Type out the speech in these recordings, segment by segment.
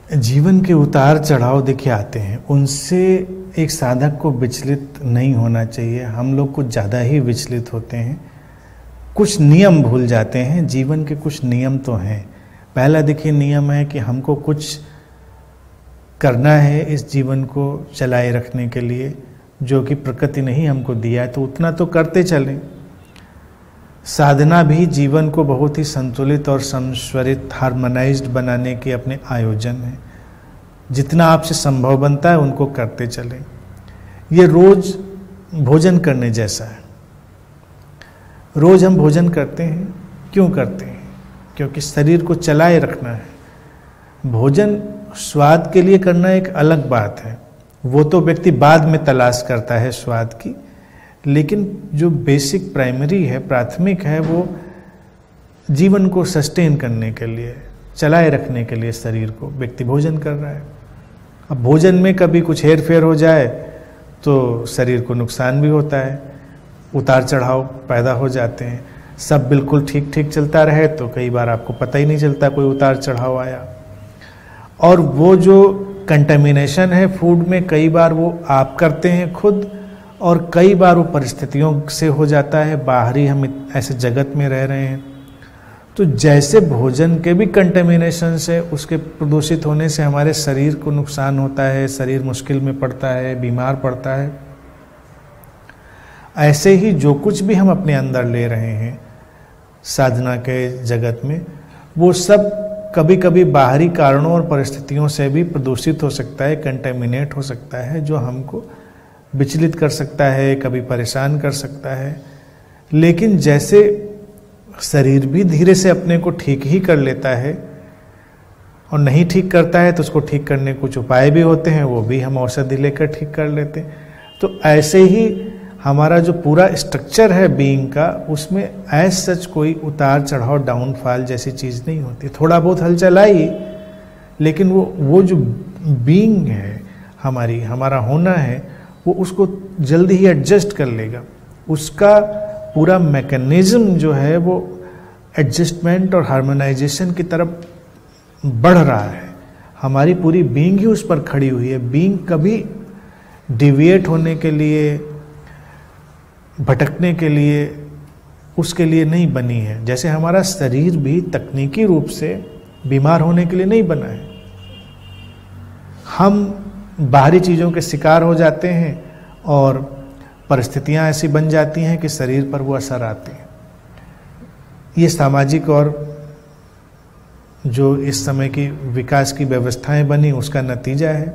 जीवन के उतार चढ़ाव देखिए आते हैं, उनसे एक साधक को विचलित नहीं होना चाहिए। हम लोग कुछ ज़्यादा ही विचलित होते हैं, कुछ नियम भूल जाते हैं। जीवन के कुछ नियम तो हैं। पहला देखिए नियम है कि हमको कुछ करना है इस जीवन को चलाए रखने के लिए, जो कि प्रकृति ने ही हमको दिया है, तो उतना तो करते चलें। साधना भी जीवन को बहुत ही संतुलित और संस्वरित हार्मोनाइज्ड बनाने के अपने आयोजन है। जितना आपसे संभव बनता है उनको करते चलें। ये रोज भोजन करने जैसा है। रोज हम भोजन करते हैं, क्यों करते हैं? क्योंकि शरीर को चलाए रखना है। भोजन स्वाद के लिए करना एक अलग बात है, वो तो व्यक्ति बाद में तलाश करता है स्वाद की। लेकिन जो बेसिक प्राइमरी है, प्राथमिक है, वो जीवन को सस्टेन करने के लिए, चलाए रखने के लिए शरीर को व्यक्ति भोजन कर रहा है। अब भोजन में कभी कुछ हेर फेर हो जाए तो शरीर को नुकसान भी होता है, उतार चढ़ाव पैदा हो जाते हैं। सब बिल्कुल ठीक ठीक चलता रहे तो कई बार आपको पता ही नहीं चलता कोई उतार चढ़ाव आया। और वो जो कंटेमिनेशन है फूड में, कई बार वो आप करते हैं खुद, और कई बार वो परिस्थितियों से हो जाता है। बाहरी हम ऐसे जगत में रह रहे हैं, तो जैसे भोजन के भी कंटेमिनेशन से, उसके प्रदूषित होने से हमारे शरीर को नुकसान होता है, शरीर मुश्किल में पड़ता है, बीमार पड़ता है। ऐसे ही जो कुछ भी हम अपने अंदर ले रहे हैं साधना के जगत में, वो सब कभी कभी बाहरी कारणों और परिस्थितियों से भी प्रदूषित हो सकता है, कंटेमिनेट हो सकता है, जो हमको विचलित कर सकता है, कभी परेशान कर सकता है। लेकिन जैसे शरीर भी धीरे से अपने को ठीक ही कर लेता है, और नहीं ठीक करता है तो उसको ठीक करने के कुछ उपाय भी होते हैं, वो भी हम औषधि लेकर ठीक कर लेते हैं। तो ऐसे ही हमारा जो पूरा स्ट्रक्चर है बीइंग का, उसमें एज सच कोई उतार चढ़ाव, डाउनफॉल जैसी चीज़ नहीं होती। थोड़ा बहुत हलचल आई, लेकिन वो जो बीइंग है हमारी, हमारा होना है, वो उसको जल्दी ही एडजस्ट कर लेगा। उसका पूरा मैकेनिज्म जो है वो एडजस्टमेंट और हार्मोनाइजेशन की तरफ बढ़ रहा है। हमारी पूरी बीइंग ही उस पर खड़ी हुई है। बीइंग कभी डिविएट होने के लिए, भटकने के लिए, उसके लिए नहीं बनी है। जैसे हमारा शरीर भी तकनीकी रूप से बीमार होने के लिए नहीं बना है। हम बाहरी चीज़ों के शिकार हो जाते हैं और परिस्थितियां ऐसी बन जाती हैं कि शरीर पर वो असर आते हैं। ये सामाजिक और जो इस समय की विकास की व्यवस्थाएं बनी, उसका नतीजा है।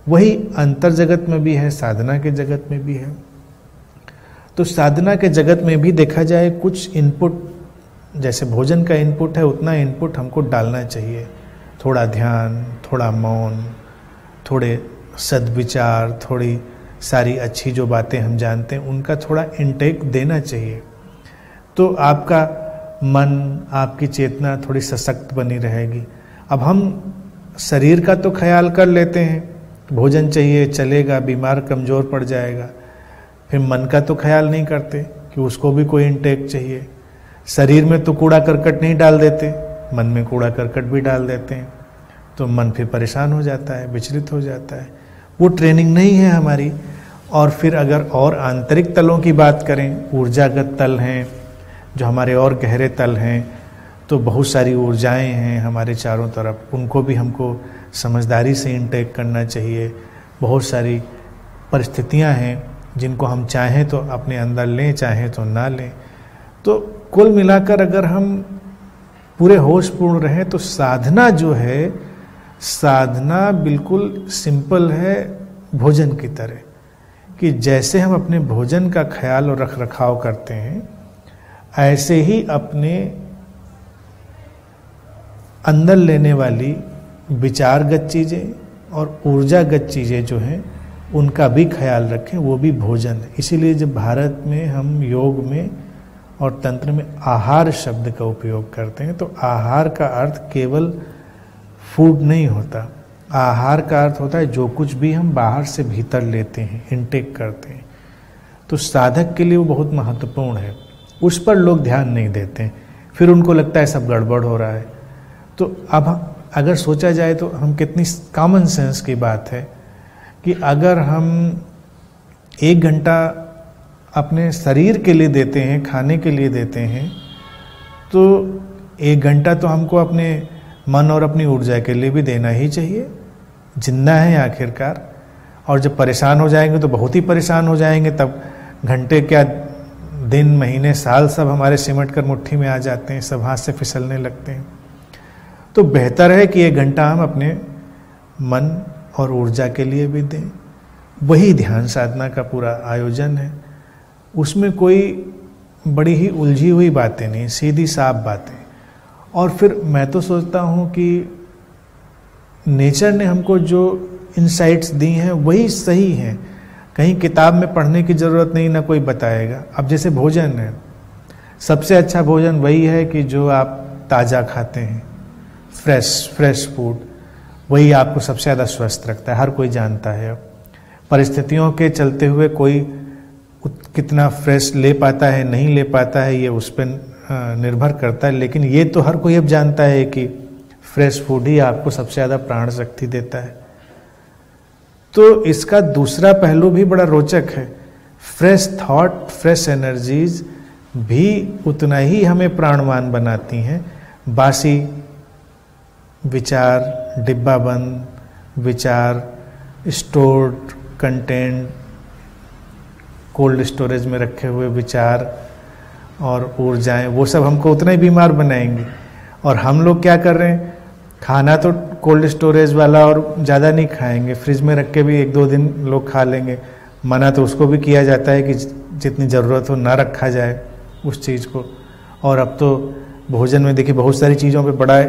वही अंतर जगत में भी है, साधना के जगत में भी है। तो साधना के जगत में भी देखा जाए, कुछ इनपुट, जैसे भोजन का इनपुट है, उतना इनपुट हमको डालना चाहिए। थोड़ा ध्यान, थोड़ा मौन, थोड़े सद्विचार, थोड़ी सारी अच्छी जो बातें हम जानते हैं उनका थोड़ा इनटेक देना चाहिए। तो आपका मन, आपकी चेतना थोड़ी सशक्त बनी रहेगी। अब हम शरीर का तो ख्याल कर लेते हैं, भोजन चाहिए, चलेगा, बीमार कमज़ोर पड़ जाएगा। फिर मन का तो ख्याल नहीं करते कि उसको भी कोई इनटेक चाहिए। शरीर में तो कूड़ा करकट नहीं डाल देते, मन में कूड़ा करकट भी डाल देते हैं, तो मन फिर परेशान हो जाता है, विचलित हो जाता है। वो ट्रेनिंग नहीं है हमारी। और फिर अगर और आंतरिक तलों की बात करें, ऊर्जागत तल हैं जो हमारे और गहरे तल हैं, तो बहुत सारी ऊर्जाएं हैं हमारे चारों तरफ, उनको भी हमको समझदारी से इनटेक करना चाहिए। बहुत सारी परिस्थितियां हैं जिनको हम चाहें तो अपने अंदर लें, चाहें तो ना लें। तो कुल मिलाकर अगर हम पूरे होशपूर्ण रहें तो साधना जो है, साधना बिल्कुल सिंपल है भोजन की तरह, कि जैसे हम अपने भोजन का ख्याल और रख रखाव करते हैं, ऐसे ही अपने अंदर लेने वाली विचारगत चीज़ें और ऊर्जागत चीज़ें जो हैं उनका भी ख्याल रखें। वो भी भोजन है। इसीलिए जब भारत में हम योग में और तंत्र में आहार शब्द का उपयोग करते हैं, तो आहार का अर्थ केवल फूड नहीं होता। आहार का अर्थ होता है जो कुछ भी हम बाहर से भीतर लेते हैं, इनटेक करते हैं। तो साधक के लिए वो बहुत महत्वपूर्ण है। उस पर लोग ध्यान नहीं देते हैं, फिर उनको लगता है सब गड़बड़ हो रहा है। तो अब अगर सोचा जाए तो हम कितनी कॉमन सेंस की बात है कि अगर हम 1 घंटा अपने शरीर के लिए देते हैं, खाने के लिए देते हैं, तो 1 घंटा तो हमको अपने मन और अपनी ऊर्जा के लिए भी देना ही चाहिए। जिंदा है आखिरकार, और जब परेशान हो जाएंगे तो बहुत ही परेशान हो जाएंगे, तब घंटे क्या दिन, महीने, साल सब हमारे सिमट कर मुट्ठी में आ जाते हैं, सब हाथ से फिसलने लगते हैं। तो बेहतर है कि 1 घंटा हम अपने मन और ऊर्जा के लिए भी दें। वही ध्यान साधना का पूरा आयोजन है। उसमें कोई बड़ी ही उलझी हुई बातें नहीं, सीधी साफ बातें। और फिर मैं तो सोचता हूँ कि नेचर ने हमको जो इनसाइट्स दी हैं वही सही हैं। कहीं किताब में पढ़ने की ज़रूरत नहीं, ना कोई बताएगा। अब जैसे भोजन है, सबसे अच्छा भोजन वही है कि जो आप ताज़ा खाते हैं, फ्रेश फूड, वही आपको सबसे ज़्यादा स्वस्थ रखता है, हर कोई जानता है। परिस्थितियों के चलते हुए कोई कितना फ्रेश ले पाता है, नहीं ले पाता है, ये उस पर निर्भर करता है, लेकिन ये तो हर कोई अब जानता है कि फ्रेश फूड ही आपको सबसे ज़्यादा प्राण शक्ति देता है। तो इसका दूसरा पहलू भी बड़ा रोचक है। फ्रेश थॉट, फ्रेश एनर्जीज भी उतना ही हमें प्राणवान बनाती हैं। बासी विचार, डिब्बा बंद विचार, स्टोर्ड कंटेंट, कोल्ड स्टोरेज में रखे हुए विचार और ऊर्जाएं, वो सब हमको उतना ही बीमार बनाएंगे। और हम लोग क्या कर रहे हैं, खाना तो कोल्ड स्टोरेज वाला और ज़्यादा नहीं खाएंगे, फ्रिज में रख के भी 1-2 दिन लोग खा लेंगे। मना तो उसको भी किया जाता है कि जितनी ज़रूरत हो ना रखा जाए उस चीज़ को। और अब तो भोजन में देखिए बहुत सारी चीज़ों पे बड़ा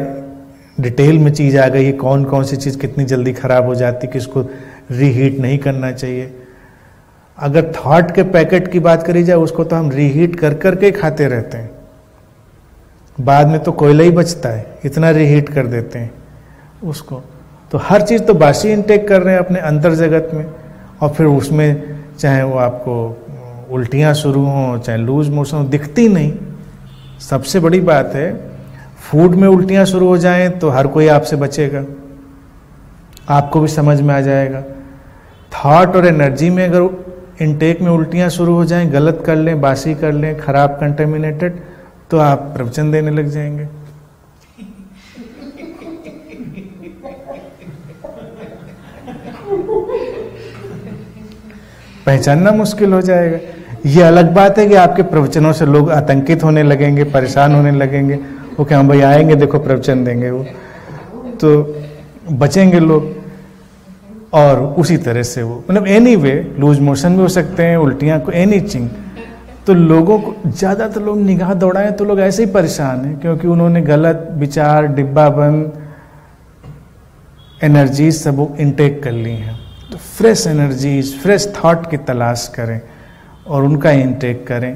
डिटेल में चीज़ आ गई है, कौन कौन सी चीज़ कितनी जल्दी ख़राब हो जाती, किसको रीहीट नहीं करना चाहिए। अगर थॉट के पैकेट की बात करी जाए, उसको तो हम रीहीट कर करके खाते रहते हैं, बाद में तो कोयला ही बचता है, इतना रीहीट कर देते हैं उसको। तो हर चीज़ तो बासी इनटेक कर रहे हैं अपने अंतर जगत में, और फिर उसमें चाहे वो आपको उल्टियाँ शुरू हों, चाहे लूज मोशन हो, दिखती नहीं। सबसे बड़ी बात है, फूड में उल्टियाँ शुरू हो जाएं तो हर कोई आपसे बचेगा, आपको भी समझ में आ जाएगा। थॉट और एनर्जी में अगर इनटेक में उल्टियाँ शुरू हो जाएं, गलत कर लें, बासी कर लें, खराब कंटेमिनेटेड, तो आप प्रवचन देने लग जाएंगे। पहचानना मुश्किल हो जाएगा। ये अलग बात है कि आपके प्रवचनों से लोग आतंकित होने लगेंगे, परेशान होने लगेंगे, वो क्या हम भाई आएंगे, देखो प्रवचन देंगे, वो तो बचेंगे लोग। और उसी तरह से वो मतलब एनीवे लूज मोशन भी हो सकते हैं, उल्टियाँ को, एनीथिंग। तो लोगों को ज़्यादातर लोग निगाह दौड़ाएं तो लोग ऐसे ही परेशान हैं, क्योंकि उन्होंने गलत विचार, डिब्बा बंद एनर्जीज सब इनटेक कर ली हैं। तो फ्रेश एनर्जीज, फ्रेश थॉट की तलाश करें और उनका इनटेक करें।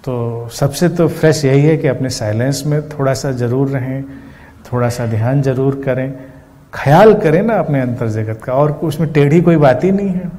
तो सबसे तो फ्रेश यही है कि अपने साइलेंस में थोड़ा सा ज़रूर रहें, थोड़ा सा ध्यान जरूर करें, ख्याल करें ना अपने अंतर जगत का, और उसमें टेढ़ी कोई बात ही नहीं है।